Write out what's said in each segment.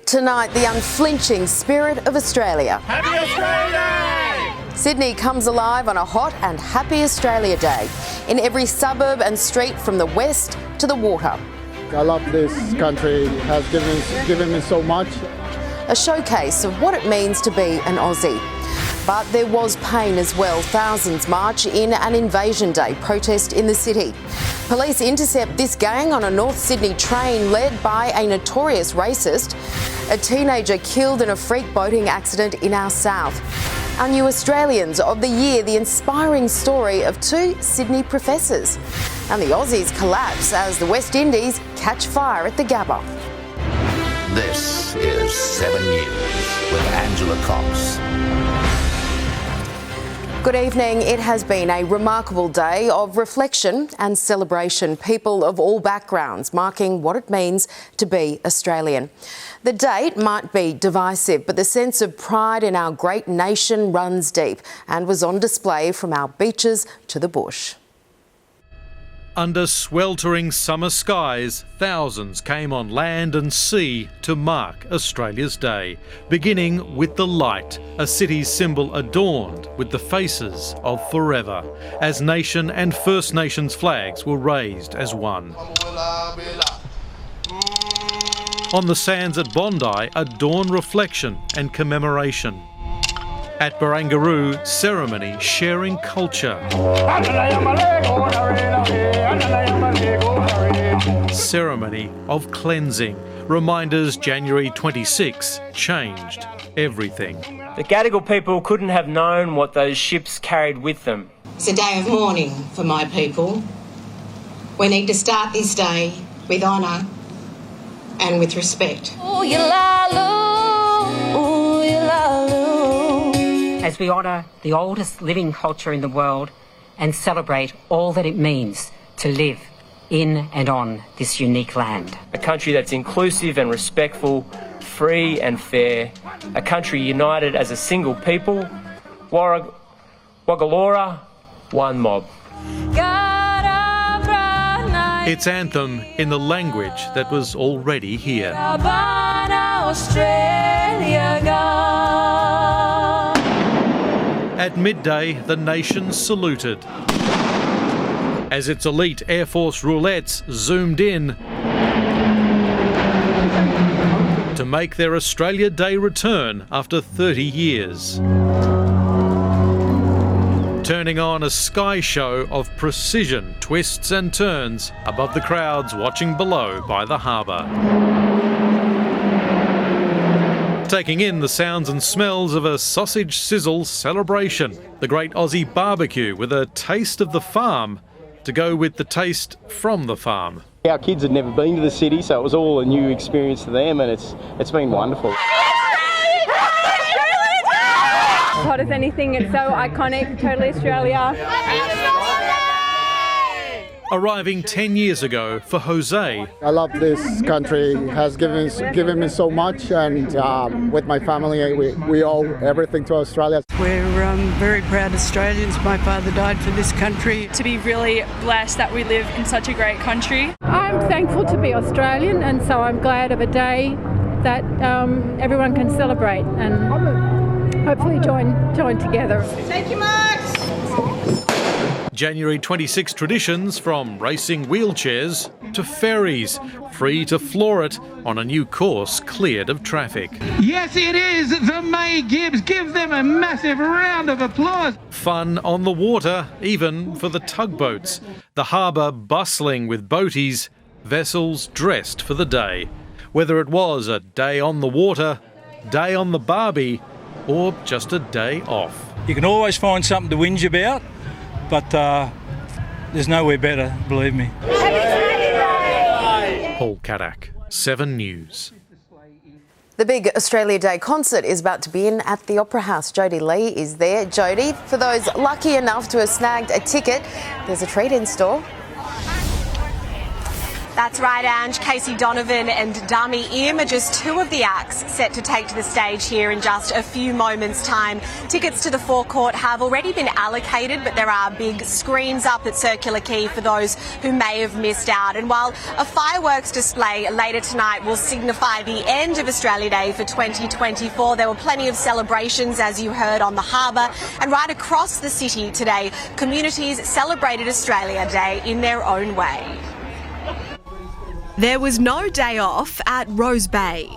Tonight, the unflinching spirit of Australia. Happy Australia Day! Sydney comes alive on a hot and happy Australia Day in every suburb and street from the west to the water. I love this country. It has given me so much. A showcase of what it means to be an Aussie. But there was pain as well. Thousands march in an Invasion Day protest in the city. Police intercept this gang on a North Sydney train led by a notorious racist. A teenager killed in a freak boating accident in our south. Our new Australians of the year, the inspiring story of two Sydney professors. And the Aussies collapse as the West Indies catch fire at the Gabba. This is 7 News with Angela Cox. Good evening. It has been a remarkable day of reflection and celebration. People of all backgrounds marking what it means to be Australian. The date might be divisive, but the sense of pride in our great nation runs deep and was on display from our beaches to the bush. Under sweltering summer skies, thousands came on land and sea to mark Australia's Day, beginning with the light, a city's symbol adorned with the faces of forever, as nation and First Nations flags were raised as one. On the sands at Bondi, a dawn reflection and commemoration. At Barangaroo, ceremony sharing culture. Ceremony of cleansing. Reminders January 26 changed everything. The Gadigal people couldn't have known what those ships carried with them. It's a day of mourning for my people. We need to start this day with honour and with respect. As we honour the oldest living culture in the world and celebrate all that it means to live in and on this unique land. A country that's inclusive and respectful, free and fair, a country united as a single people, Waggalora, one mob. Its anthem in the language that was already here. At midday, the nation saluted as its elite Air Force roulettes zoomed in to make their Australia Day return after 30 years. Turning on a sky show of precision twists and turns above the crowds watching below by the harbour. Taking in the sounds and smells of a sausage sizzle celebration. The great Aussie barbecue with a taste of the farm to go with the taste from the farm. Our kids had never been to the city, so it was all a new experience to them, and it's been wonderful. Hot as anything, it's so iconic, totally Australia. Arriving 10 years ago for Jose. I love this country. It has given me so much, and with my family, we owe everything to Australia. We're very proud Australians. My father died for this country. To be really blessed that we live in such a great country. I'm thankful to be Australian, and so I'm glad of a day that everyone can celebrate and hopefully join together. Take your marks! January 26 traditions from racing wheelchairs to ferries, free to floor it on a new course cleared of traffic. Yes, it is the May Gibbs. Give them a massive round of applause. Fun on the water, even for the tugboats. The harbour bustling with boaties, vessels dressed for the day. Whether it was a day on the water, day on the barbie, or just a day off. You can always find something to whinge about, but there's nowhere better, believe me. Paul Kadak, 7 News. The big Australia Day concert is about to begin at the Opera House. Jodie Lee is there. Jodie, for those lucky enough to have snagged a ticket, there's a treat in store. That's right, Ange. Casey Donovan and Dami Im are just two of the acts set to take to the stage here in just a few moments' time. Tickets to the forecourt have already been allocated, but there are big screens up at Circular Quay for those who may have missed out. And while a fireworks display later tonight will signify the end of Australia Day for 2024, there were plenty of celebrations, as you heard, on the harbour. And right across the city today, communities celebrated Australia Day in their own way. There was no day off at Rose Bay.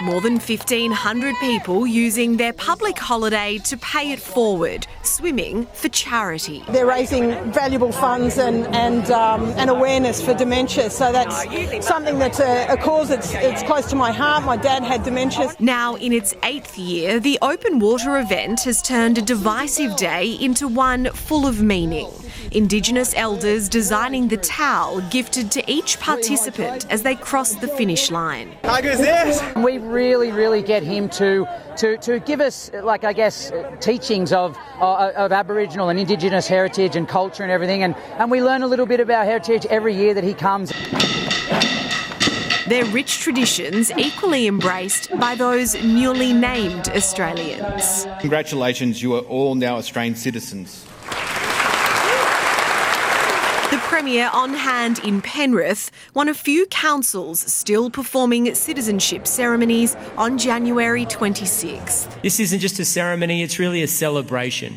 More than 1,500 people using their public holiday to pay it forward, swimming for charity. They're raising valuable funds and awareness for dementia, so that's something that's a cause it's close to my heart. My dad had dementia. Now in its 8th year, the open water event has turned a divisive day into one full of meaning. Indigenous elders designing the towel gifted to each participant as they crossed the finish line. How good is this? We really get him to give us, teachings of Aboriginal and Indigenous heritage and culture and everything, and we learn a little bit about heritage every year that he comes. Their rich traditions equally embraced by those newly named Australians. Congratulations, you are all now Australian citizens. The Premier on hand in Penrith, one of few councils still performing citizenship ceremonies on January 26th. This isn't just a ceremony, it's really a celebration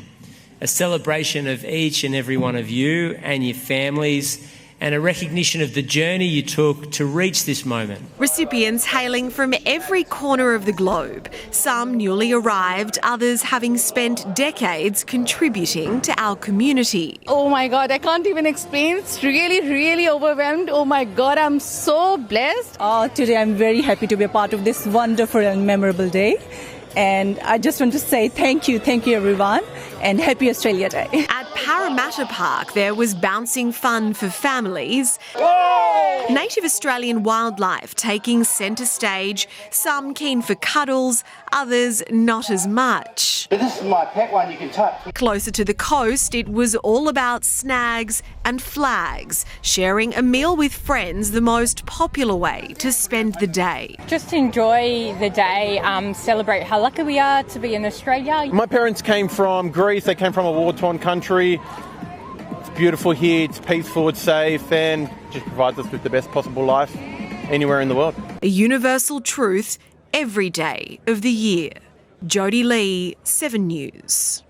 of each and every one of you and your families, and a recognition of the journey you took to reach this moment. Recipients hailing from every corner of the globe, some newly arrived, others having spent decades contributing to our community. Oh my God, I can't even explain. It's really overwhelmed. Oh my God, I'm so blessed. Today I'm very happy to be a part of this wonderful and memorable day. And I just want to say thank you everyone, and happy Australia Day. At Parramatta Park, there was bouncing fun for families. Whoa! Native Australian wildlife taking centre stage, some keen for cuddles, others not as much. But this is my pet one you can touch. Closer to the coast, it was all about snags and flags, sharing a meal with friends, the most popular way to spend the day. Just enjoy the day, celebrate how lucky we are to be in Australia. My parents came from Greece, they came from a war-torn country. It's beautiful here, it's peaceful, it's safe, and just provides us with the best possible life anywhere in the world. A universal truth every day of the year. Jodie Lee, 7 News.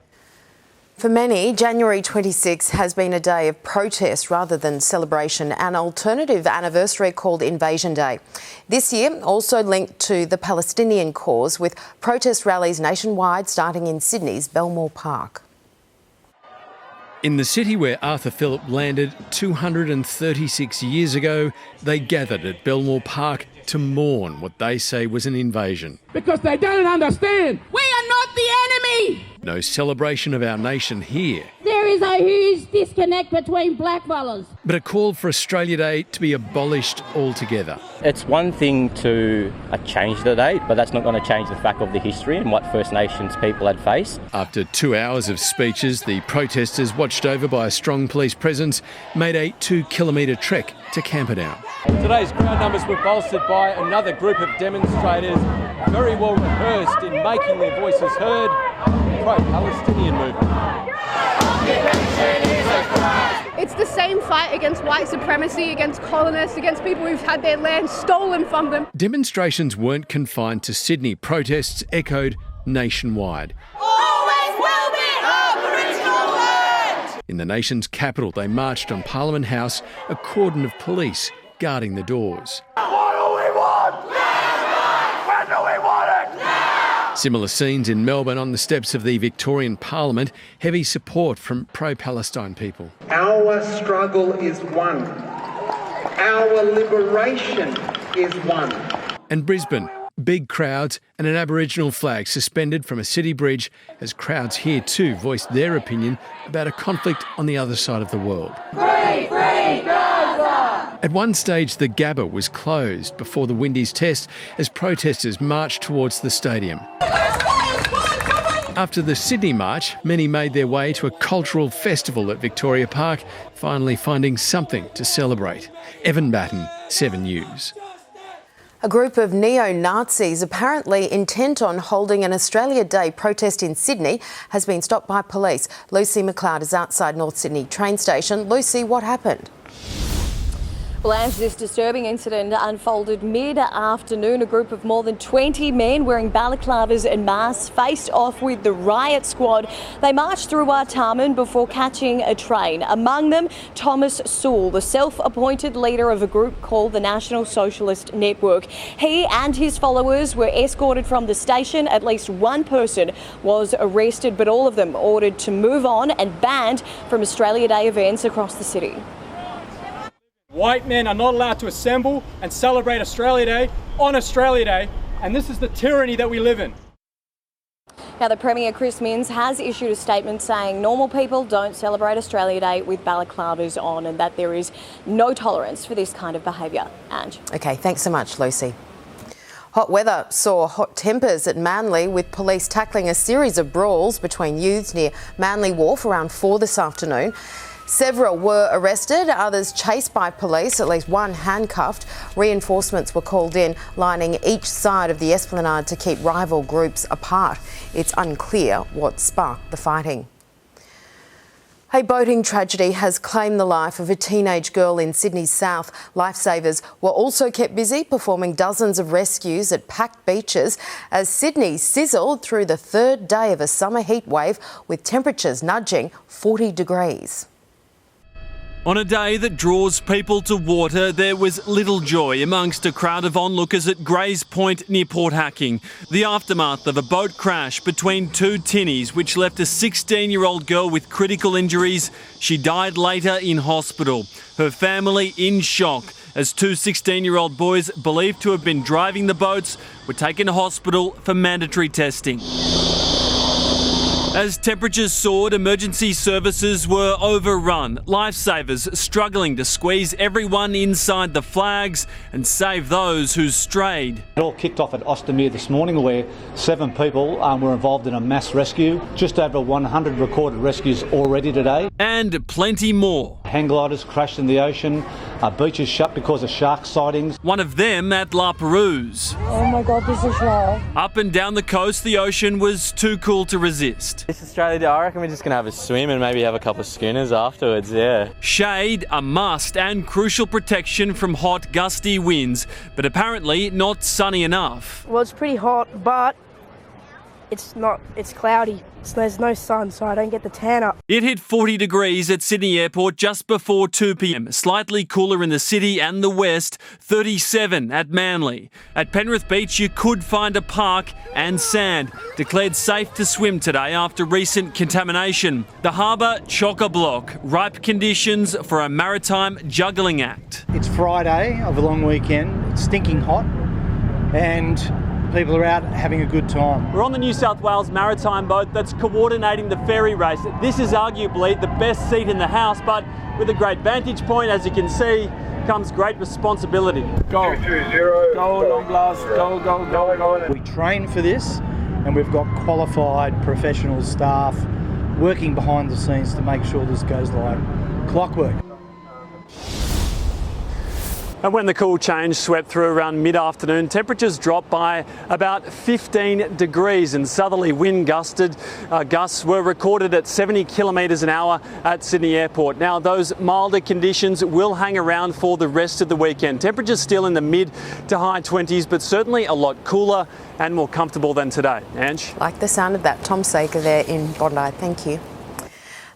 For many, January 26 has been a day of protest rather than celebration, an alternative anniversary called Invasion Day. This year also linked to the Palestinian cause, with protest rallies nationwide starting in Sydney's Belmore Park. In the city where Arthur Phillip landed 236 years ago, they gathered at Belmore Park to mourn what they say was an invasion. Because they don't understand. We are not the enemy. No celebration of our nation here. There is a huge disconnect between blackfellas. But a call for Australia Day to be abolished altogether. It's one thing to change the date, but that's not going to change the fact of the history and what First Nations people had faced. After 2 hours of speeches, the protesters, watched over by a strong police presence, made a 2-kilometre trek to Camperdown. Today's crowd numbers were bolstered by another group of demonstrators, very well rehearsed in making their voices heard. Pro-Palestinian movement. It's the same fight against white supremacy, against colonists, against people who've had their land stolen from them. Demonstrations weren't confined to Sydney. Protests echoed nationwide. Always will be Aboriginal land! In the nation's capital, they marched on Parliament House, a cordon of police guarding the doors. What do we want? Land! When do we want it? Now! Similar scenes in Melbourne on the steps of the Victorian Parliament, heavy support from pro-Palestine people. Our struggle is one. Our liberation is one. And Brisbane, big crowds and an Aboriginal flag suspended from a city bridge as crowds here too voiced their opinion about a conflict on the other side of the world. Free, free, Gaza! At one stage, the Gabba was closed before the Windies test as protesters marched towards the stadium. After the Sydney March, many made their way to a cultural festival at Victoria Park, finally finding something to celebrate. Evan Batten, 7 News. A group of neo-Nazis apparently intent on holding an Australia Day protest in Sydney has been stopped by police. Lucy McLeod is outside North Sydney train station. Lucy, what happened? Well, Ange, this disturbing incident unfolded mid-afternoon. A group of more than 20 men wearing balaclavas and masks faced off with the riot squad. They marched through Artarmon before catching a train. Among them, Thomas Sewell, the self-appointed leader of a group called the National Socialist Network. He and his followers were escorted from the station. At least one person was arrested, but all of them ordered to move on and banned from Australia Day events across the city. White men are not allowed to assemble and celebrate Australia Day on Australia Day, and this is the tyranny that we live in. Now, the Premier, Chris Minns, has issued a statement saying normal people don't celebrate Australia Day with balaclavas on and that there is no tolerance for this kind of behaviour. Ange. OK, thanks so much, Lucy. Hot weather saw hot tempers at Manly, with police tackling a series of brawls between youths near Manly Wharf around 4 this afternoon. Several were arrested, others chased by police, at least one handcuffed. Reinforcements were called in, lining each side of the esplanade to keep rival groups apart. It's unclear what sparked the fighting. A boating tragedy has claimed the life of a teenage girl in Sydney's south. Lifesavers were also kept busy performing dozens of rescues at packed beaches as Sydney sizzled through the third day of a summer heat wave, with temperatures nudging 40 degrees. On a day that draws people to water, there was little joy amongst a crowd of onlookers at Grays Point near Port Hacking. The aftermath of a boat crash between two tinnies which left a 16-year-old girl with critical injuries. She died later in hospital. Her family in shock as two 16-year-old boys believed to have been driving the boats were taken to hospital for mandatory testing. As temperatures soared, emergency services were overrun. Lifesavers struggling to squeeze everyone inside the flags and save those who strayed. It all kicked off at Ostermere this morning, where 7 people were involved in a mass rescue. Just over 100 recorded rescues already today. And plenty more. Hang gliders crashed in the ocean, beaches shut because of shark sightings. One of them at La Perouse. Oh my God, this is shark. Up and down the coast, the ocean was too cool to resist. This Australia Day, I reckon we're just going to have a swim and maybe have a couple of schooners afterwards, yeah. Shade, a must, and crucial protection from hot, gusty winds, but apparently not sunny enough. Well, it's pretty hot, but it's cloudy. So there's no sun, so I don't get the tan up. It hit 40 degrees at Sydney Airport just before 2 p.m. Slightly cooler in the city and the west, 37 at Manly. At Penrith Beach, you could find a park and sand. Declared safe to swim today after recent contamination. The harbour chock-a-block. Ripe conditions for a maritime juggling act. It's Friday of a long weekend. It's stinking hot, and people are out having a good time. We're on the New South Wales maritime boat that's coordinating the ferry race. This is arguably the best seat in the house, but with a great vantage point, as you can see, comes great responsibility. Go. 220. Go, long blast. Go, go, go, go. We train for this, and we've got qualified professional staff working behind the scenes to make sure this goes like clockwork. And when the cool change swept through around mid-afternoon, temperatures dropped by about 15 degrees and southerly wind gusts were recorded at 70 kilometres an hour at Sydney Airport. Now, those milder conditions will hang around for the rest of the weekend. Temperatures still in the mid to high 20s, but certainly a lot cooler and more comfortable than today. Ange? Like the sound of that. Tom Saker there in Bondi. Thank you.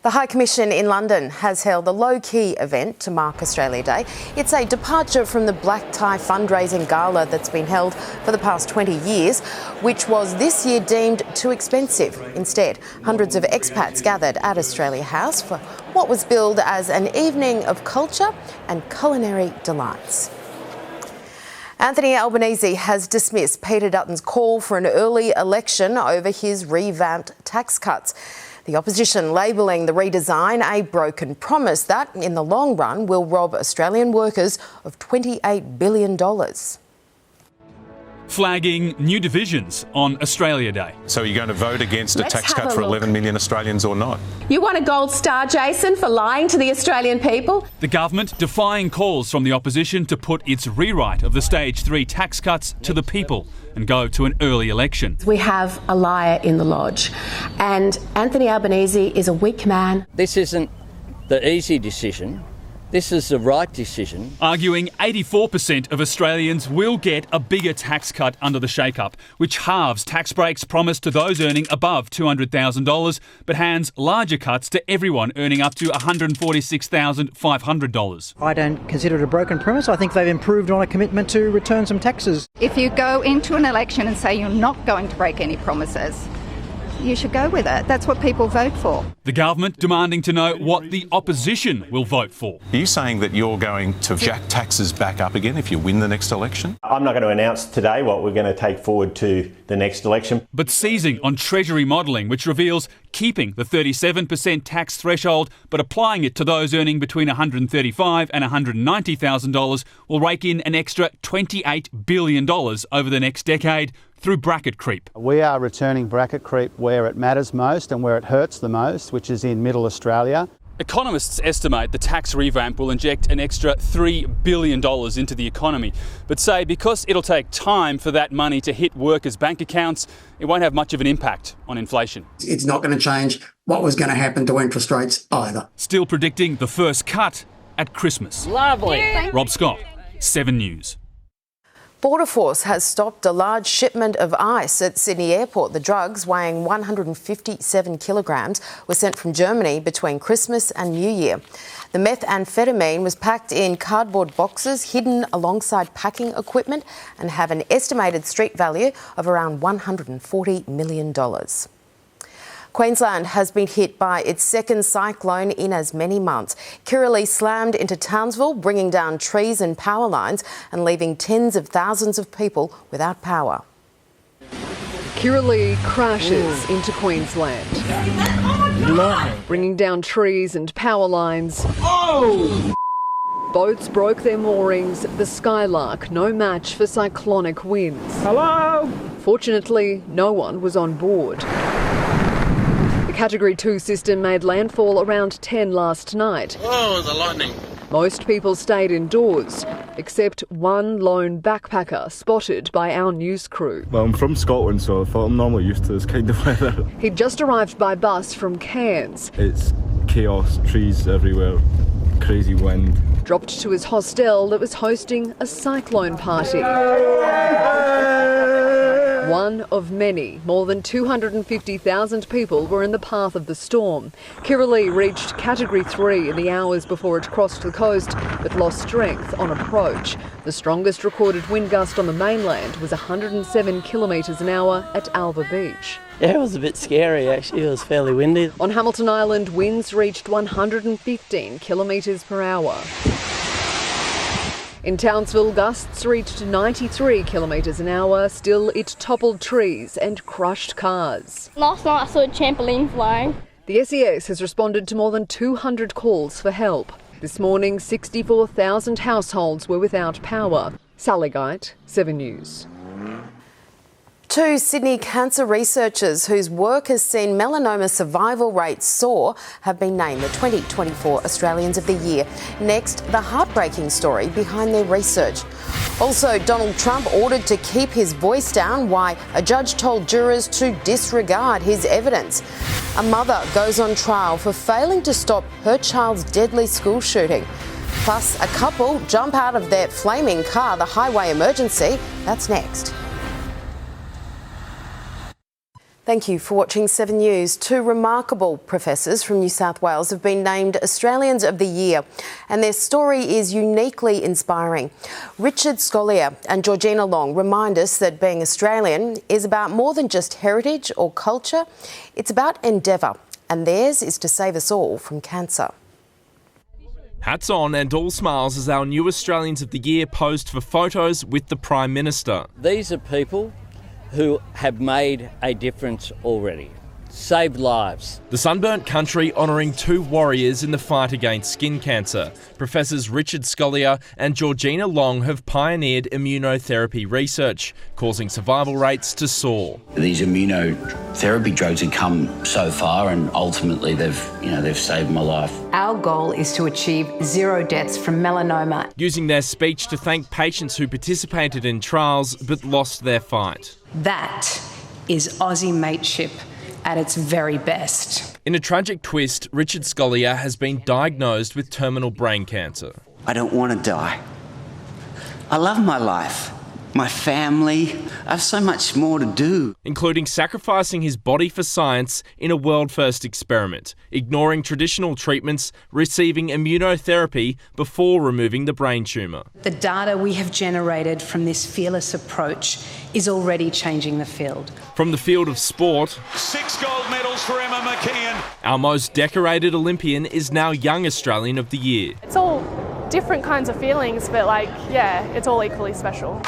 The High Commission in London has held a low-key event to mark Australia Day. It's a departure from the black tie fundraising gala that's been held for the past 20 years, which was this year deemed too expensive. Instead, hundreds of expats gathered at Australia House for what was billed as an evening of culture and culinary delights. Anthony Albanese has dismissed Peter Dutton's call for an early election over his revamped tax cuts. The opposition labelling the redesign a broken promise that, in the long run, will rob Australian workers of $28 billion. flagging new divisions on Australia Day. So are you going to vote against a tax cut for 11 million Australians or not? You want a gold star, Jason, for lying to the Australian people? The government defying calls from the opposition to put its rewrite of the Stage 3 tax cuts to the people and go to an early election. We have a liar in the lodge, and Anthony Albanese is a weak man. This isn't the easy decision. This is the right decision. Arguing 84% of Australians will get a bigger tax cut under the shake-up, which halves tax breaks promised to those earning above $200,000, but hands larger cuts to everyone earning up to $146,500. I don't consider it a broken premise. I think they've improved on a commitment to return some taxes. If you go into an election and say you're not going to break any promises, you should go with it. That's what people vote for. The government demanding to know what the opposition will vote for. Are you saying that you're going to jack taxes back up again if you win the next election? I'm not going to announce today what we're going to take forward to the next election. But seizing on Treasury modelling, which reveals keeping the 37% tax threshold but applying it to those earning between $135,000 and $190,000 will rake in an extra $28 billion over the next decade through bracket creep. We are returning bracket creep where it matters most and where it hurts the most, which is in Middle Australia. Economists estimate the tax revamp will inject an extra $3 billion into the economy, but say because it'll take time for that money to hit workers' bank accounts, it won't have much of an impact on inflation. It's not going to change what was going to happen to interest rates either. Still predicting the first cut at Christmas. Lovely. Rob Scott, 7 News. Border Force has stopped a large shipment of ice at Sydney Airport. The drugs, weighing 157 kilograms, were sent from Germany between Christmas and New Year. The methamphetamine was packed in cardboard boxes hidden alongside packing equipment and have an estimated street value of around $140 million. Queensland has been hit by its second cyclone in as many months. Kirrily slammed into Townsville, bringing down trees and power lines and leaving tens of thousands of people without power. Kirrily crashes into Queensland, bringing down trees and power lines. Boats broke their moorings, the Skylark no match for cyclonic winds. Hello? Fortunately, no one was on board. Category 2 system made landfall around 10 last night. Oh, the lightning. Most people stayed indoors, except one lone backpacker spotted by our news crew. Well, I'm from Scotland, so I thought I'm normally used to this kind of weather. He'd just arrived by bus from Cairns. It's chaos, trees everywhere, crazy wind. Dropped to his hostel that was hosting a cyclone party. One of many. More than 250,000 people were in the path of the storm. Kirrily reached Category 3 in the hours before it crossed the coast, but lost strength on approach. The strongest recorded wind gust on the mainland was 107 kilometres an hour at Alva Beach. Yeah, it was a bit scary actually, it was fairly windy. On Hamilton Island, winds reached 115 kilometres per hour. In Townsville, gusts reached 93 kilometres an hour. Still, it toppled trees and crushed cars. Last night I saw a trampoline flying. The SES has responded to more than 200 calls for help. This morning, 64,000 households were without power. Sally Geit, 7 News. 2 Sydney cancer researchers whose work has seen melanoma survival rates soar have been named the 2024 Australians of the Year. Next, the heartbreaking story behind their research. Also, Donald Trump ordered to keep his voice down, why a judge told jurors to disregard his evidence. A mother goes on trial for failing to stop her child's deadly school shooting. Plus, a couple jump out of their flaming car, the highway emergency. That's next. Thank you for watching 7 News. 2 remarkable professors from New South Wales have been named Australians of the Year, and their story is uniquely inspiring. Richard Scolyer and Georgina Long remind us that being Australian is about more than just heritage or culture. It's about endeavour, and theirs is to save us all from cancer. Hats on and all smiles as our new Australians of the Year posed for photos with the Prime Minister. These are people who have made a difference already. saved lives. The Sunburnt Country honouring two warriors in the fight against skin cancer. Professors Richard Scolyer and Georgina Long have pioneered immunotherapy research, causing survival rates to soar. These immunotherapy drugs have come so far, and ultimately they've saved my life. Our goal is to achieve 0 deaths from melanoma. Using their speech to thank patients who participated in trials but lost their fight. That is Aussie mateship at its very best. In a tragic twist, Richard Scolyer has been diagnosed with terminal brain cancer. I don't want to die. I love my life, my family. I have so much more to do. Including sacrificing his body for science in a world-first experiment, ignoring traditional treatments, receiving immunotherapy before removing the brain tumour. The data we have generated from this fearless approach is already changing the field. From the field of sport, 6 gold medals for Emma McKeon. Our most decorated Olympian is now Young Australian of the Year. It's all different kinds of feelings, but it's all equally special.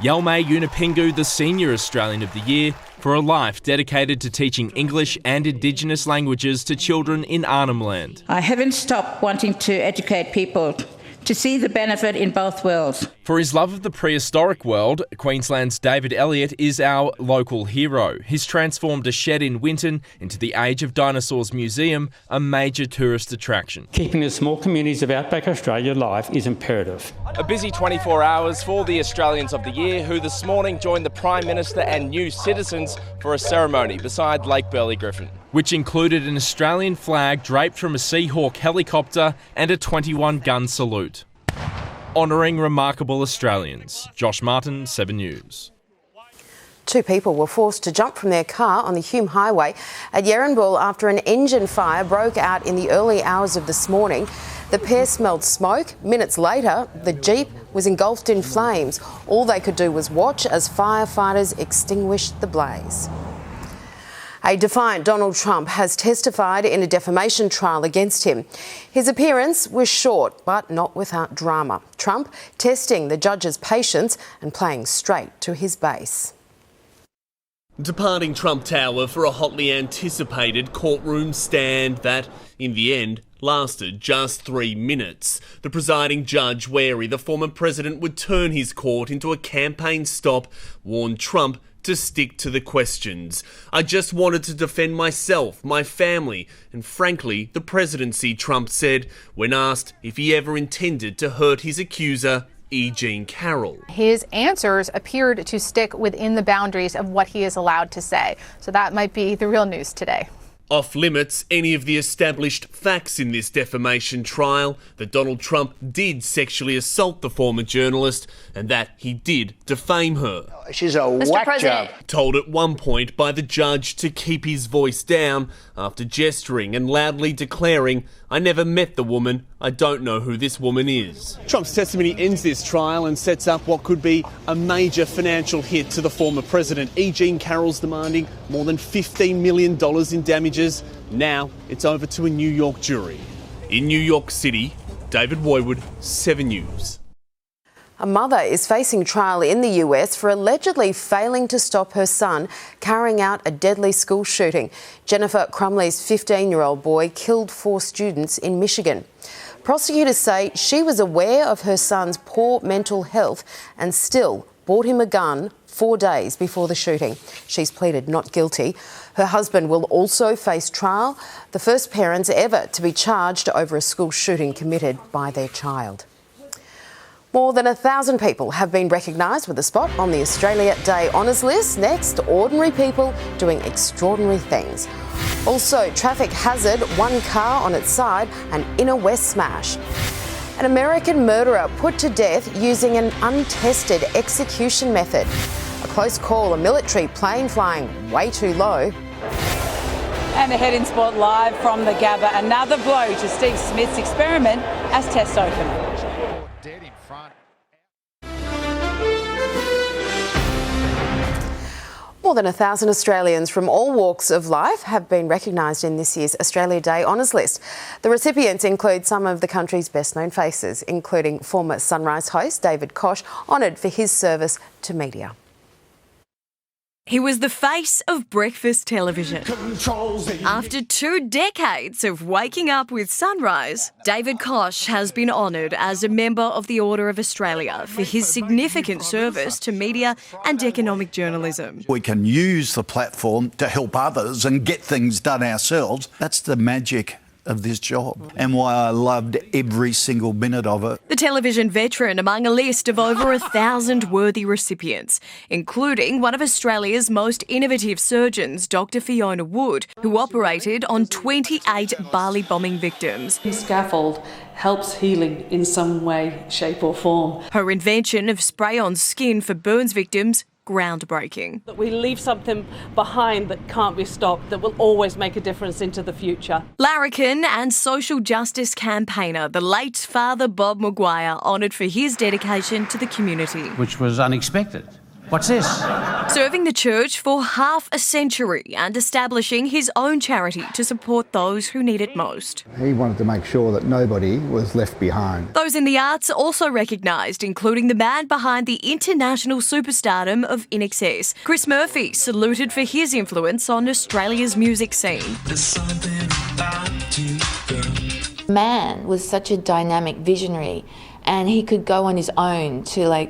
Yelme Yunupingu, the Senior Australian of the Year, for a life dedicated to teaching English and Indigenous languages to children in Arnhem Land. I haven't stopped wanting to educate people to see the benefit in both worlds. For his love of the prehistoric world, Queensland's David Elliott is our local hero. He's transformed a shed in Winton into the Age of Dinosaurs Museum, a major tourist attraction. Keeping the small communities of outback Australia alive is imperative. A busy 24 hours for the Australians of the Year, who this morning joined the Prime Minister and new citizens for a ceremony beside Lake Burley-Griffin, which included an Australian flag draped from a Seahawk helicopter and a 21-gun salute, honouring remarkable Australians. Josh Martin, 7 News. 2 people were forced to jump from their car on the Hume Highway at Yerrinbul after an engine fire broke out in the early hours of this morning. The pair smelled smoke. Minutes later, the Jeep was engulfed in flames. All they could do was watch as firefighters extinguished the blaze. A defiant Donald Trump has testified in a defamation trial against him. His appearance was short, but not without drama. Trump testing the judge's patience and playing straight to his base. Departing Trump Tower for a hotly anticipated courtroom stand that, in the end, lasted just 3 minutes. The presiding judge, wary the former president would turn his court into a campaign stop, warned Trump to stick to the questions. I just wanted to defend myself, my family, and frankly, the presidency, Trump said, when asked if he ever intended to hurt his accuser, E. Jean Carroll. His answers appeared to stick within the boundaries of what he is allowed to say. So that might be the real news today. Off limits any of the established facts in this defamation trial, that Donald Trump did sexually assault the former journalist and that he did defame her. She's a whack job. Told at one point by the judge to keep his voice down after gesturing and loudly declaring, "I never met the woman. I don't know who this woman is." Trump's testimony ends this trial and sets up what could be a major financial hit to the former president. E. Jean Carroll's demanding more than $15 million in damages. Now it's over to a New York jury. In New York City, David Woywood, 7 News. A mother is facing trial in the US for allegedly failing to stop her son carrying out a deadly school shooting. Jennifer Crumley's 15-year-old boy killed 4 students in Michigan. Prosecutors say she was aware of her son's poor mental health and still bought him a gun 4 days before the shooting. She's pleaded not guilty. Her husband will also face trial, the first parents ever to be charged over a school shooting committed by their child. More than 1,000 people have been recognised with a spot on the Australia Day Honours List. Next, ordinary people doing extraordinary things. Also, traffic hazard, 1 car on its side, an inner west smash. An American murderer put to death using an untested execution method. A close call, a military plane flying way too low. And ahead in Sport live from the Gabba, another blow to Steve Smith's experiment as Test opener. More than 1,000 Australians from all walks of life have been recognised in this year's Australia Day Honours List. The recipients include some of the country's best-known faces, including former Sunrise host David Koch, honoured for his service to media. He was the face of breakfast television. After 2 decades of waking up with sunrise, David Koch has been honoured as a member of the Order of Australia for his significant service to media and economic journalism. We can use the platform to help others and get things done ourselves. That's the magic of this job and why I loved every single minute of it. The television veteran among a list of over 1,000 worthy recipients, including one of Australia's most innovative surgeons, Dr. Fiona Wood, who operated on 28 Bali bombing victims. The scaffold helps healing in some way, shape or form. Her invention of spray-on skin for burns victims, groundbreaking. That we leave something behind that can't be stopped, that will always make a difference into the future. Larrikin and social justice campaigner, the late Father Bob Maguire, honoured for his dedication to the community. Which was unexpected. What's this? Serving the church for half a century and establishing his own charity to support those who need it most. He wanted to make sure that nobody was left behind. Those in the arts also recognised, including the man behind the international superstardom of In Excess. Chris Murphy, saluted for his influence on Australia's music scene. Man was such a dynamic visionary, and he could go on his own to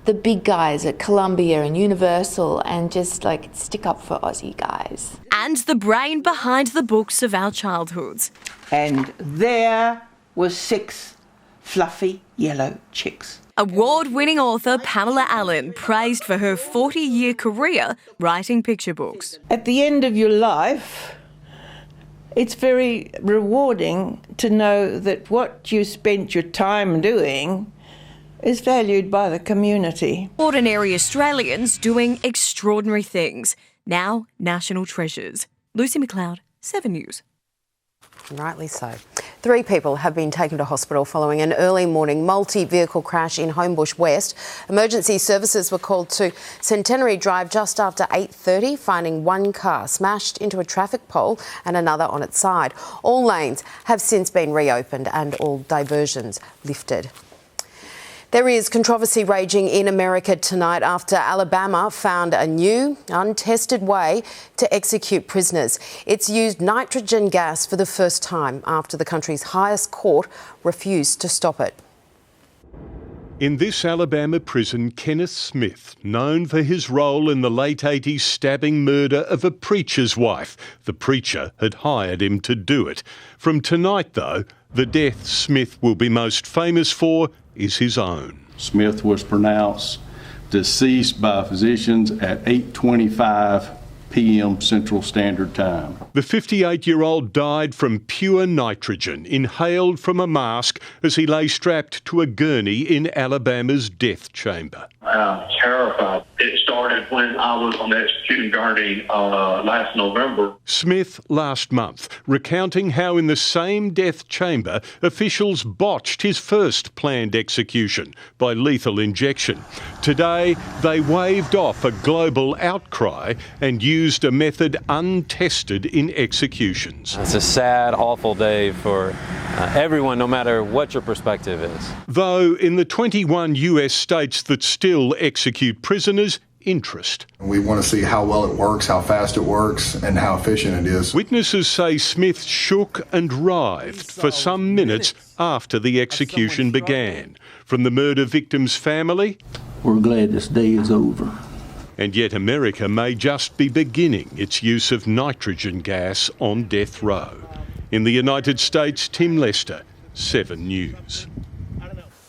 the big guys at Columbia and Universal and just stick up for Aussie guys. And the brain behind the books of our childhoods. And there were 6 fluffy yellow chicks. Award-winning author Pamela Allen praised for her 40-year career writing picture books. At the end of your life, it's very rewarding to know that what you spent your time doing is valued by the community. Ordinary Australians doing extraordinary things. Now national treasures. Lucy McLeod, 7 News. Rightly so. 3 people have been taken to hospital following an early morning multi-vehicle crash in Homebush West. Emergency services were called to Centenary Drive just after 8:30, finding 1 car smashed into a traffic pole and another on its side. All lanes have since been reopened and all diversions lifted. There is controversy raging in America tonight after Alabama found a new, untested way to execute prisoners. It's used nitrogen gas for the first time after the country's highest court refused to stop it. In this Alabama prison, Kenneth Smith, known for his role in the late 80s stabbing murder of a preacher's wife. The preacher had hired him to do it. From tonight, though, the death Smith will be most famous for is his own. Smith was pronounced deceased by physicians at 8:25 p.m. Central Standard Time. The 58-year-old died from pure nitrogen inhaled from a mask as he lay strapped to a gurney in Alabama's death chamber. I'm terrified. It started when I was on the execution gurney last November. Smith last month, recounting how in the same death chamber, officials botched his first planned execution by lethal injection. Today, they waved off a global outcry and used a method untested in executions. It's a sad, awful day for everyone, no matter what your perspective is. Though in the 21 US states that still execute prisoners, interest. We want to see how well it works, how fast it works, and how efficient it is. Witnesses say Smith shook and writhed for some minutes after the execution began. From the murder victim's family, we're glad this day is over. And yet America may just be beginning its use of nitrogen gas on death row. In the United States, Tim Lester, 7 News.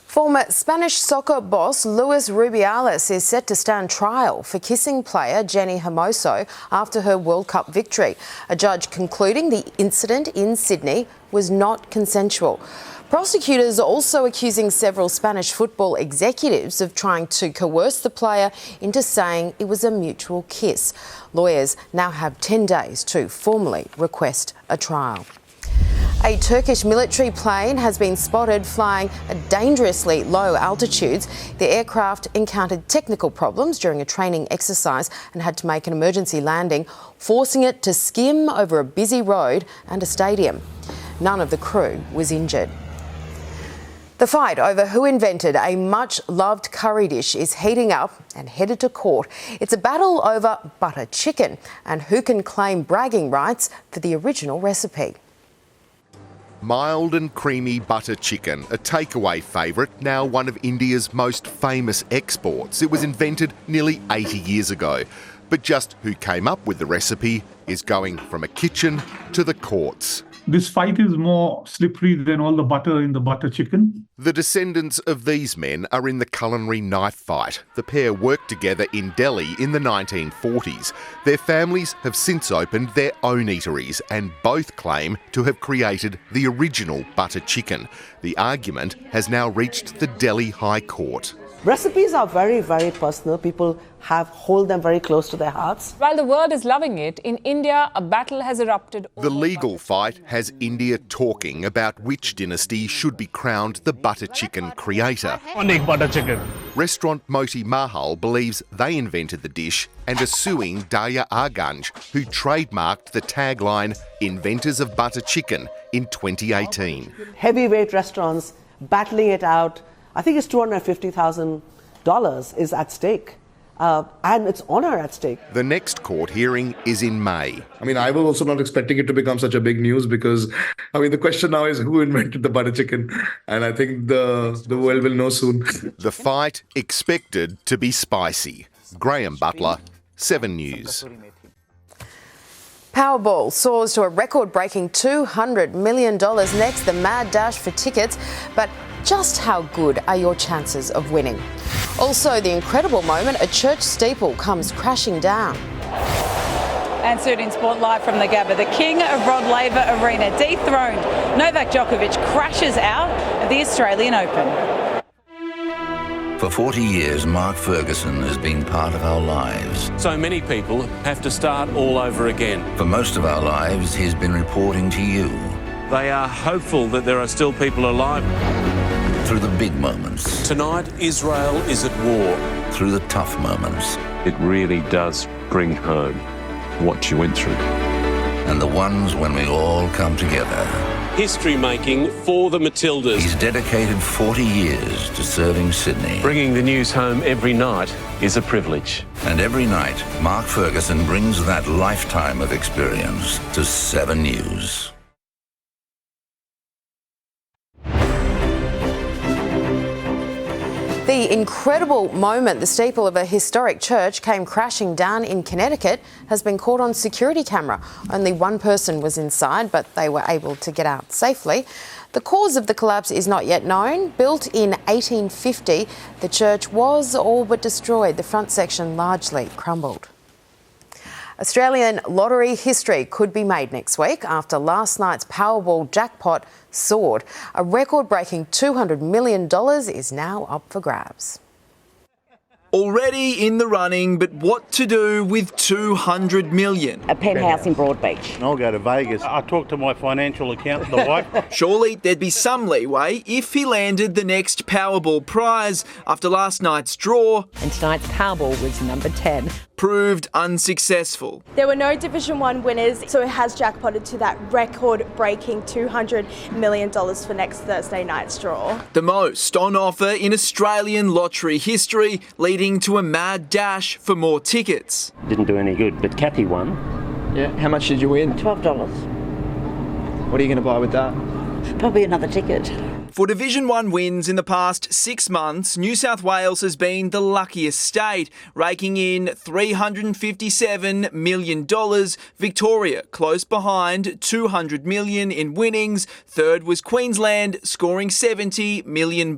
Former Spanish soccer boss Luis Rubiales is set to stand trial for kissing player Jenny Hermoso after her World Cup victory. A judge concluding the incident in Sydney was not consensual. Prosecutors are also accusing several Spanish football executives of trying to coerce the player into saying it was a mutual kiss. Lawyers now have 10 days to formally request a trial. A Turkish military plane has been spotted flying at dangerously low altitudes. The aircraft encountered technical problems during a training exercise and had to make an emergency landing, forcing it to skim over a busy road and a stadium. None of the crew was injured. The fight over who invented a much-loved curry dish is heating up and headed to court. It's a battle over butter chicken and who can claim bragging rights for the original recipe. Mild and creamy butter chicken, a takeaway favourite, now one of India's most famous exports. It was invented nearly 80 years ago. But just who came up with the recipe is going from a kitchen to the courts. This fight is more slippery than all the butter in the butter chicken. The descendants of these men are in the culinary knife fight. The pair worked together in Delhi in the 1940s. Their families have since opened their own eateries and both claim to have created the original butter chicken. The argument has now reached the Delhi High Court. Recipes are very, very personal. People hold them very close to their hearts. While the world is loving it, in India, a battle has erupted. The legal fight has India talking about which dynasty should be crowned the butter chicken creator. Butter chicken. Restaurant Moti Mahal believes they invented the dish and are suing Daya Arganj, who trademarked the tagline "Inventors of Butter Chicken" in 2018. Heavyweight restaurants battling it out. I think it's $250,000 is at stake, and its honour at stake. The next court hearing is in May. I mean, I was also not expecting it to become such a big news because, I mean, the question now is who invented the butter chicken, and I think the world will know soon. The fight expected to be spicy. Graham Butler, 7 News. Powerball soars to a record-breaking $200 million next, the mad dash for tickets. But just how good are your chances of winning? Also, the incredible moment, a church steeple comes crashing down. And soon in Sport Live from the Gabba, the king of Rod Laver Arena dethroned. Novak Djokovic crashes out of the Australian Open. For 40 years, Mark Ferguson has been part of our lives. So many people have to start all over again. For most of our lives, he's been reporting to you. They are hopeful that there are still people alive. Through the big moments. Tonight, Israel is at war. Through the tough moments. It really does bring home what you went through. And the ones when we all come together. History making for the Matildas. He's dedicated 40 years to serving Sydney. Bringing the news home every night is a privilege. And every night, Mark Ferguson brings that lifetime of experience to 7 News. The incredible moment the steeple of a historic church came crashing down in Connecticut has been caught on security camera. Only one person was inside, but they were able to get out safely. The cause of the collapse is not yet known. Built in 1850, the church was all but destroyed. The front section largely crumbled. Australian lottery history could be made next week after last night's Powerball jackpot soared. A record-breaking $200 million is now up for grabs. Already in the running, but what to do with $200 million? A penthouse in Broadbeach. I'll go to Vegas. I talked to my financial accountant, the wife. Surely there'd be some leeway if he landed the next Powerball prize after last night's draw. And tonight's Powerball was number 10. Proved unsuccessful. There were no Division 1 winners, so it has jackpotted to that record-breaking $200 million for next Thursday night's draw. The most on offer in Australian lottery history, leading to a mad dash for more tickets. Didn't do any good, but Kathy won. Yeah, how much did you win? $12. What are you going to buy with that? Probably another ticket. For Division 1 wins in the past 6 months, New South Wales has been the luckiest state, raking in $357 million. Victoria close behind, $200 million in winnings. Third was Queensland, scoring $70 million.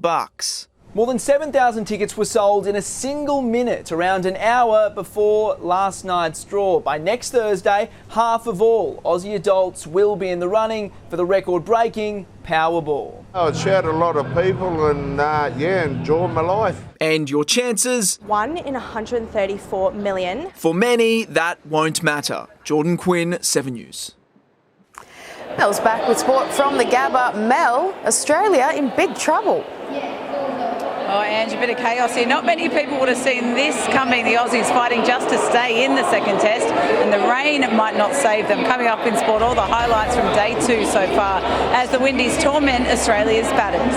More than 7,000 tickets were sold in a single minute, around an hour before last night's draw. By next Thursday, half of all Aussie adults will be in the running for the record-breaking Powerball. I showed a lot of people and enjoyed my life. And your chances? 1 in 134 million. For many, that won't matter. Jordan Quinn, 7 News. Mel's back with sport from the Gabba. Mel, Australia in big trouble. Oh, Ange, a bit of chaos here. Not many people would have seen this coming. The Aussies fighting just to stay in the second test, and the rain might not save them. Coming up in sport, all the highlights from day 2 so far as the Windies torment Australia's batters.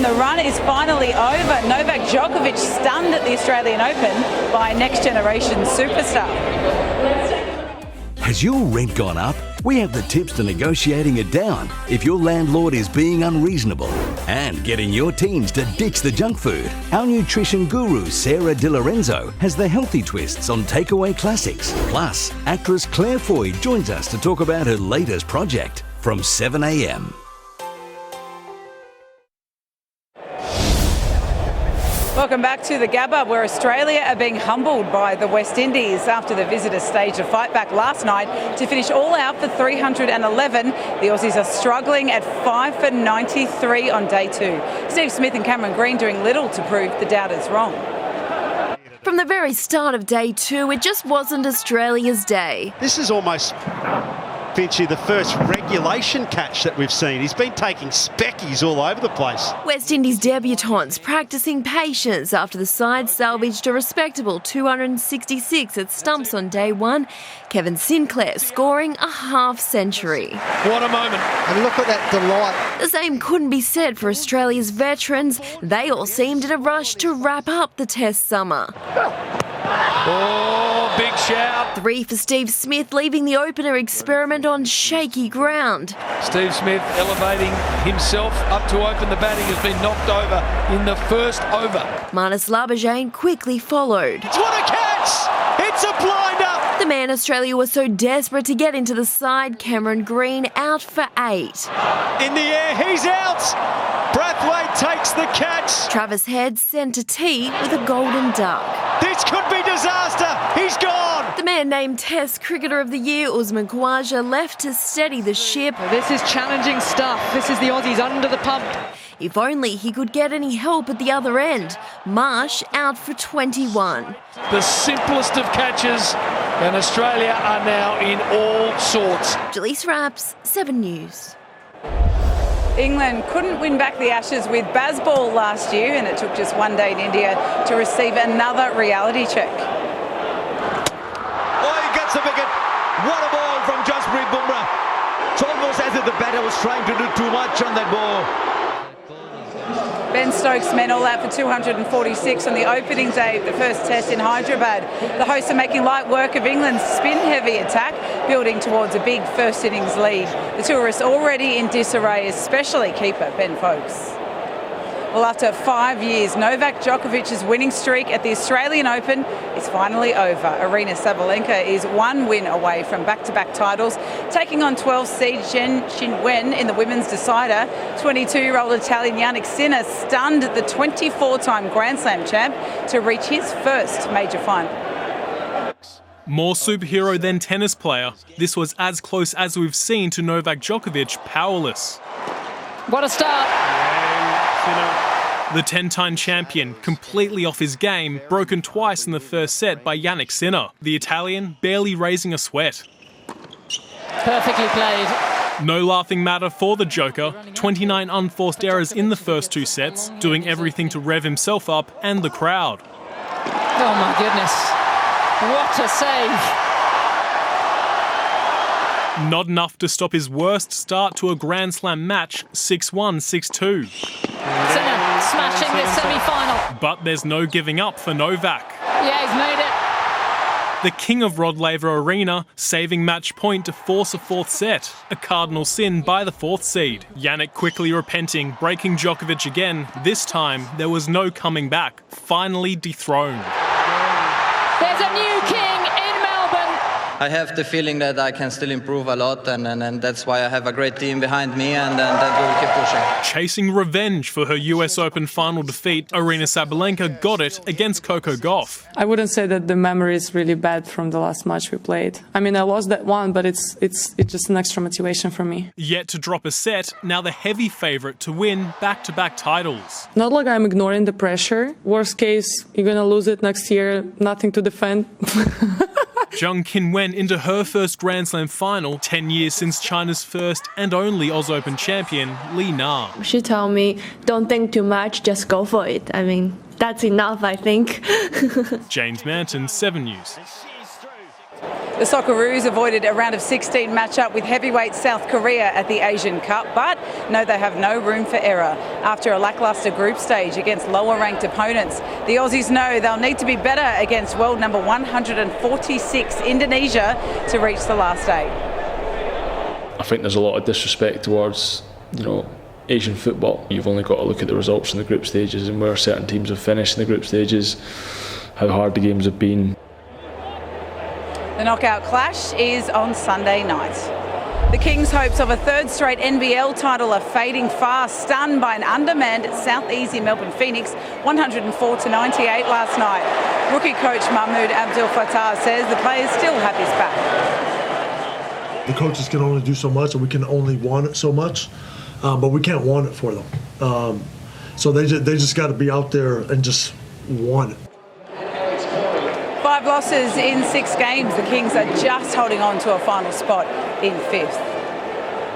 And the run is finally over. Novak Djokovic stunned at the Australian Open by next-generation superstar. Has your rent gone up? We have the tips to negotiating it down if your landlord is being unreasonable. And getting your teens to ditch the junk food. Our nutrition guru, Sarah Di Lorenzo, has the healthy twists on takeaway classics. Plus, actress Claire Foy joins us to talk about her latest project from 7 a.m. Welcome back to the Gabba, where Australia are being humbled by the West Indies after the visitors staged a fight back last night to finish all out for 311. The Aussies are struggling at 5 for 93 on day 2. Steve Smith and Cameron Green doing little to prove the doubters wrong. From the very start of day 2, it just wasn't Australia's day. This is almost, Finchy, the first regulation catch that we've seen. He's been taking speckies all over the place. West Indies debutants practising patience after the side salvaged a respectable 266 at stumps on day 1. Kevin Sinclair scoring a half-century. What a moment. And look at that delight. The same couldn't be said for Australia's veterans. They all seemed in a rush to wrap up the Test summer. Oh, big shout. 3 for Steve Smith, leaving the opener experiment on shaky ground. Steve Smith elevating himself up to open the batting, has been knocked over in the first over. Marnus Labuschagne quickly followed. What a catch! It's a blinder! The man Australia was so desperate to get into the side, Cameron Green, out for 8. In the air, he's out! Brathwaite takes the catch. Travis Head sent to tee with a golden duck. This could be disaster. He's gone. The man named Test Cricketer of the Year, Usman Khawaja, left to steady the ship. This is challenging stuff. This is the Aussies under the pump. If only he could get any help at the other end. Marsh out for 21. The simplest of catches, and Australia are now in all sorts. Jaleesa Raps, 7 News. England couldn't win back the Ashes with Bazball last year, and it took just one day in India to receive another reality check. Oh, he gets the wicket. What a ball from Jasprit Bumrah. It's almost as if the batter was trying to do too much on that ball. Ben Stokes men all out for 246 on the opening day of the first test in Hyderabad. The hosts are making light work of England's spin-heavy attack, building towards a big first innings lead. The tourists already in disarray, especially keeper Ben Foakes. Well, after 5 years, Novak Djokovic's winning streak at the Australian Open is finally over. Arina Sabalenka is 1 win away from back-to-back titles, taking on 12th seed Zheng Qinwen in the women's decider. 22-year-old Italian Yannick Sinner stunned the 24-time Grand Slam champ to reach his first major final. More superhero than tennis player. This was as close as we've seen to Novak Djokovic powerless. What a start. The 10-time champion, completely off his game, broken twice in the first set by Yannick Sinner. The Italian barely raising a sweat. Perfectly played. No laughing matter for the Joker. 29 unforced errors in the first 2 sets, doing everything to rev himself up and the crowd. Oh my goodness. What a save. Not enough to stop his worst start to a Grand Slam match, 6-1, 6-2. Sinner smashing this semi-final. But there's no giving up for Novak. Yeah, he's made it. The king of Rod Laver Arena, saving match point to force a 4th set. A cardinal sin by the 4th seed. Yannick quickly repenting, breaking Djokovic again. This time, there was no coming back. Finally dethroned. There's a new king in Melbourne. I have the feeling that I can still improve a lot, and that's why I have a great team behind me, and we will keep pushing. Chasing revenge for her US Open final defeat, Arina Sabalenka got it against Coco Gauff. I wouldn't say that the memory is really bad from the last match we played. I mean, I lost that one, but it's just an extra motivation for me. Yet to drop a set, now the heavy favourite to win back-to-back titles. Not like I'm ignoring the pressure. Worst case, you're going to lose it next year, nothing to defend. Zheng Qinwen into her first Grand Slam final, 10 years since China's first and only Oz Open champion, Li Na. She told me, don't think too much, just go for it. I mean, that's enough, I think. James Manton, 7 News. The The Socceroos avoided a round of 16 matchup with heavyweight South Korea at the Asian Cup, but no, they have no room for error. After a lacklustre group stage against lower-ranked opponents, the Aussies know they'll need to be better against world number 146 Indonesia to reach the last 8. I think there's a lot of disrespect towards, Asian football. You've only got to look at the results in the group stages and where certain teams have finished in the group stages, how hard the games have been. The knockout clash is on Sunday night. The Kings' hopes of a third straight NBL title are fading fast, stunned by an undermanned South Easy Melbourne Phoenix 104-98 last night. Rookie coach Mahmoud Abdel Fattah says the players still have his back. The coaches can only do so much, and we can only want it so much, but we can't want it for them. So they just got to be out there and just want it. 5 losses in 6 games. The Kings are just holding on to a final spot in 5th.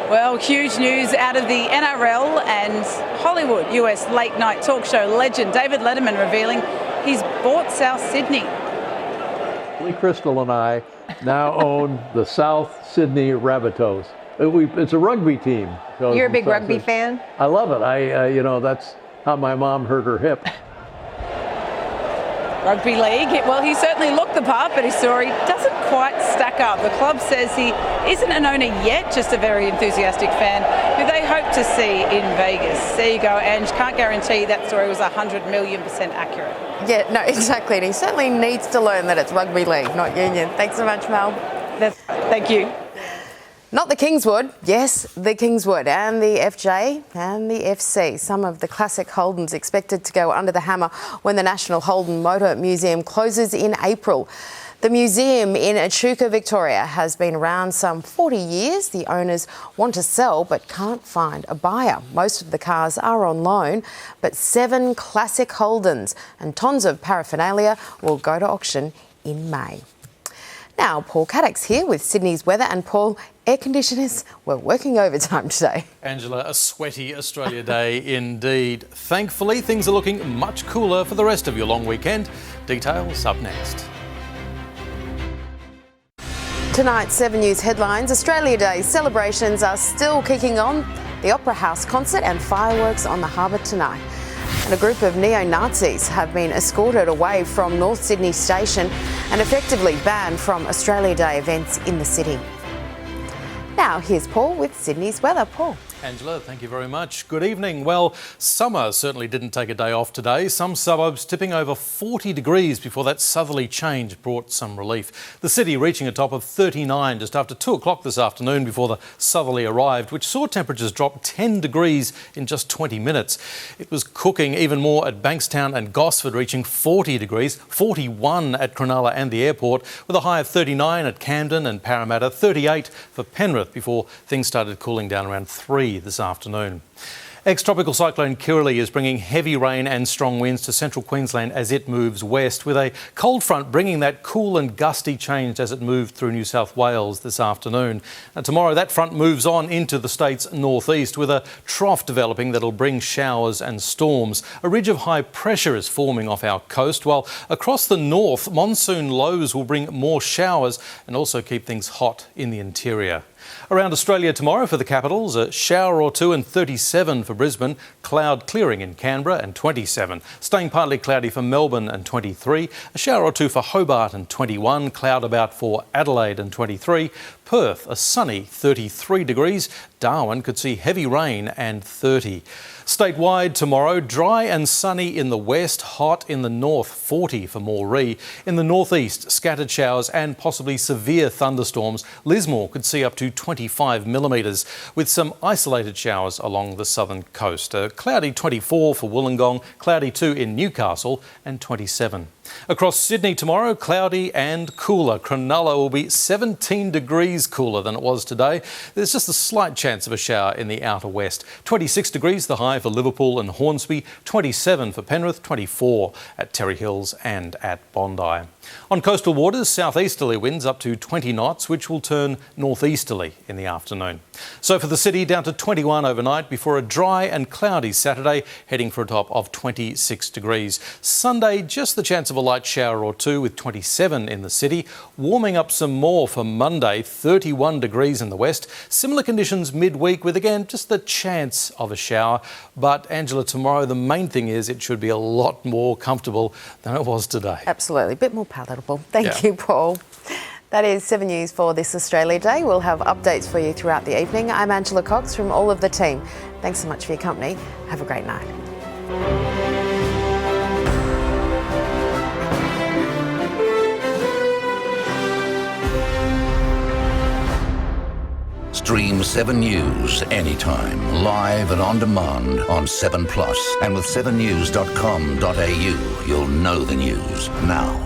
Well, huge news out of the NRL and Hollywood. US late night talk show legend David Letterman revealing he's bought South Sydney. Crystal and I now own the South Sydney Rabbitohs. It's a rugby team. You're a big rugby fan? I love it. That's how my mom hurt her hip. Rugby league, well, he certainly looked the part, but his story doesn't quite stack up. The club says he isn't an owner yet, just a very enthusiastic fan who they hope to see in Vegas. There you go, Ange. Can't guarantee that story was 100 million% accurate. Yeah, no, exactly. And he certainly needs to learn that it's rugby league, not union. Thanks so much, Mel. Thank you. Not the Kingswood, yes, the Kingswood and the FJ and the FC. Some of the classic Holdens expected to go under the hammer when the National Holden Motor Museum closes in April. The museum in Echuca, Victoria has been around some 40 years. The owners want to sell but can't find a buyer. Most of the cars are on loan, but 7 classic Holdens and tons of paraphernalia will go to auction in May. Now, Paul Kadak's here with Sydney's weather, and Paul, air conditioners were working overtime today. Angela, a sweaty Australia day indeed. Thankfully, things are looking much cooler for the rest of your long weekend. Details up next. Tonight's 7 News headlines. Australia Day celebrations are still kicking on. The Opera House concert and fireworks on the harbour tonight. And a group of neo-Nazis have been escorted away from North Sydney Station and effectively banned from Australia Day events in the city. Now, here's Paul with Sydney's weather. Paul. Angela, thank you very much. Good evening. Well, summer certainly didn't take a day off today. Some suburbs tipping over 40 degrees before that southerly change brought some relief. The city reaching a top of 39 just after 2 o'clock this afternoon before the southerly arrived, which saw temperatures drop 10 degrees in just 20 minutes. It was cooking even more at Bankstown and Gosford, reaching 40 degrees, 41 at Cronulla and the airport, with a high of 39 at Camden and Parramatta, 38 for Penrith before things started cooling down around 3 this afternoon. Ex-tropical cyclone Kirrily is bringing heavy rain and strong winds to central Queensland as it moves west, with a cold front bringing that cool and gusty change as it moved through New South Wales this afternoon. And tomorrow that front moves on into the state's northeast with a trough developing that'll bring showers and storms. A ridge of high pressure is forming off our coast, while across the north monsoon lows will bring more showers and also keep things hot in the interior. Around Australia tomorrow for the capitals, a shower or two and 37 for Brisbane, cloud clearing in Canberra and 27, staying partly cloudy for Melbourne and 23, a shower or two for Hobart and 21, cloud about for Adelaide and 23, Perth a sunny 33 degrees, Darwin could see heavy rain and 30. Statewide tomorrow, dry and sunny in the west, hot in the north, 40 for Moree. In the northeast, scattered showers and possibly severe thunderstorms. Lismore could see up to 25 millimetres, with some isolated showers along the southern coast. A cloudy 24 for Wollongong, cloudy 2 in Newcastle and 27. Across Sydney tomorrow, cloudy and cooler. Cronulla will be 17 degrees cooler than it was today. There's just a slight chance of a shower in the outer west. 26 degrees the high for Liverpool and Hornsby, 27 for Penrith, 24 at Terry Hills and at Bondi. On coastal waters, southeasterly winds up to 20 knots, which will turn northeasterly in the afternoon. So for the city, down to 21 overnight before a dry and cloudy Saturday, heading for a top of 26 degrees. Sunday, just the chance of of a light shower or two with 27 in the city. Warming up some more for Monday, 31 degrees in the west. Similar conditions midweek with, again, just the chance of a shower. But, Angela, tomorrow the main thing is it should be a lot more comfortable than it was today. Absolutely. A bit more palatable. Thank you, Paul. That is 7 News for this Australia Day. We'll have updates for you throughout the evening. I'm Angela Cox from all of the team. Thanks so much for your company. Have a great night. Stream 7 News anytime, live and on demand on 7 Plus. And with 7news.com.au, you'll know the news now.